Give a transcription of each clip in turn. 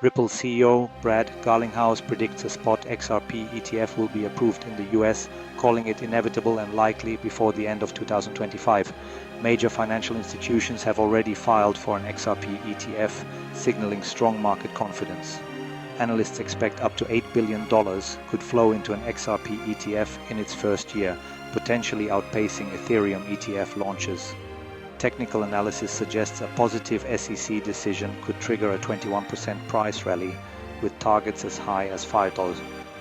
Ripple CEO Brad Garlinghouse predicts a spot XRP ETF will be approved in the US, calling it inevitable and likely before the end of 2025. Major financial institutions have already filed for an XRP ETF, signaling strong market confidence. Analysts expect up to $8 billion could flow into an XRP ETF in its first year, potentially outpacing Ethereum ETF launches. Technical analysis suggests a positive SEC decision could trigger a 21% price rally, with targets as high as $5.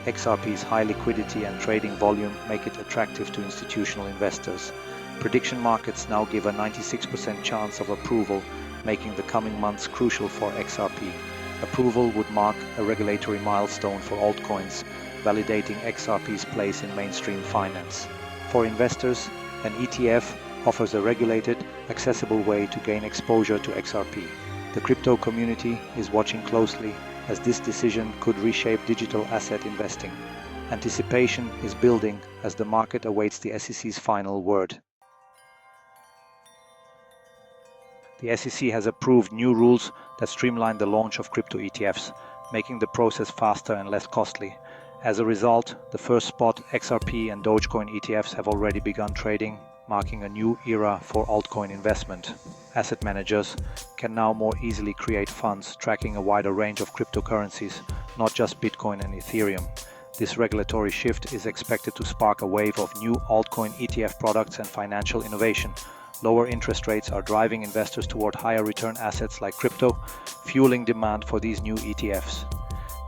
XRP's high liquidity and trading volume make it attractive to institutional investors. Prediction markets now give a 96% chance of approval, making the coming months crucial for XRP. Approval would mark a regulatory milestone for altcoins, validating XRP's place in mainstream finance. For investors, an ETF offers a regulated, accessible way to gain exposure to XRP. The crypto community is watching closely, as this decision could reshape digital asset investing. Anticipation is building as the market awaits the SEC's final word. The SEC has approved new rules that streamline the launch of crypto ETFs, making the process faster and less costly. As a result, the first spot XRP and Dogecoin ETFs have already begun trading, marking a new era for altcoin investment. Asset managers can now more easily create funds tracking a wider range of cryptocurrencies, not just Bitcoin and Ethereum. This regulatory shift is expected to spark a wave of new altcoin ETF products and financial innovation. Lower interest rates are driving investors toward higher return assets like crypto, fueling demand for these new ETFs.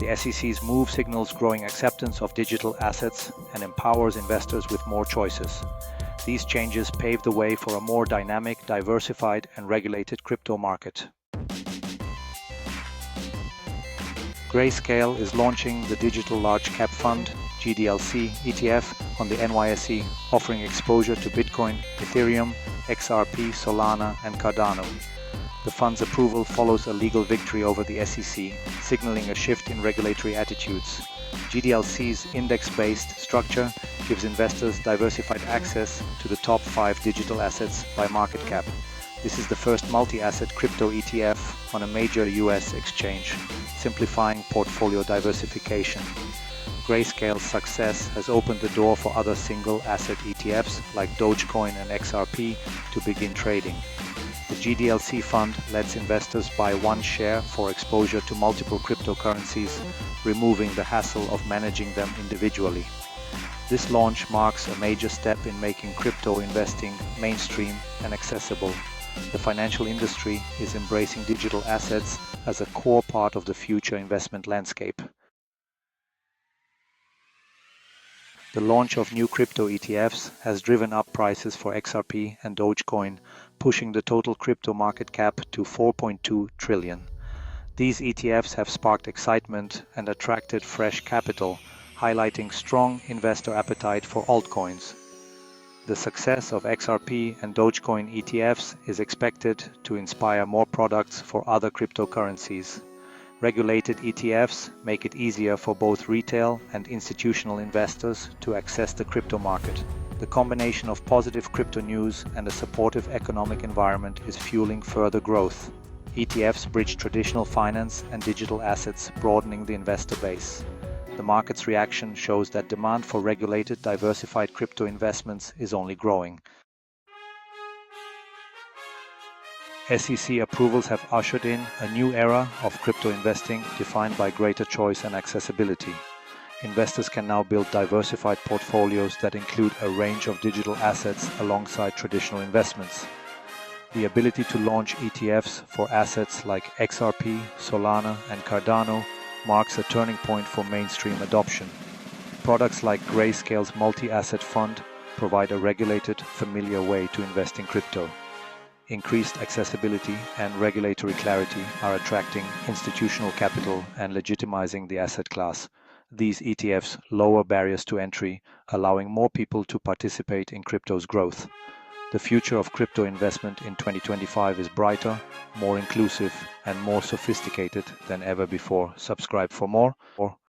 The SEC's move signals growing acceptance of digital assets and empowers investors with more choices. These changes pave the way for a more dynamic, diversified, and regulated crypto market. Grayscale is launching the Digital Large Cap Fund (GDLC) ETF on the NYSE, offering exposure to Bitcoin, Ethereum, XRP, Solana, and Cardano. The fund's approval follows a legal victory over the SEC, signaling a shift in regulatory attitudes. GDLC's index-based structure gives investors diversified access to the top 5 digital assets by market cap. This is the first multi-asset crypto ETF on a major US exchange, simplifying portfolio diversification. Grayscale's success has opened the door for other single-asset ETFs like Dogecoin and XRP to begin trading. The GDLC fund lets investors buy one share for exposure to multiple cryptocurrencies, removing the hassle of managing them individually. This launch marks a major step in making crypto investing mainstream and accessible. The financial industry is embracing digital assets as a core part of the future investment landscape. The launch of new crypto ETFs has driven up prices for XRP and Dogecoin, pushing the total crypto market cap to $4.2 trillion. These ETFs have sparked excitement and attracted fresh capital, highlighting strong investor appetite for altcoins. The success of XRP and Dogecoin ETFs is expected to inspire more products for other cryptocurrencies. Regulated ETFs make it easier for both retail and institutional investors to access the crypto market. The combination of positive crypto news and a supportive economic environment is fueling further growth. ETFs bridge traditional finance and digital assets, broadening the investor base. The market's reaction shows that demand for regulated, diversified crypto investments is only growing. SEC approvals have ushered in a new era of crypto investing defined by greater choice and accessibility. Investors can now build diversified portfolios that include a range of digital assets alongside traditional investments. The ability to launch ETFs for assets like XRP, Solana, and Cardano marks a turning point for mainstream adoption. Products like Grayscale's multi-asset fund provide a regulated, familiar way to invest in crypto. Increased accessibility and regulatory clarity are attracting institutional capital and legitimizing the asset class. These ETFs lower barriers to entry, allowing more people to participate in crypto's growth. The future of crypto investment in 2025 is brighter, more inclusive, and more sophisticated than ever before. Subscribe for more.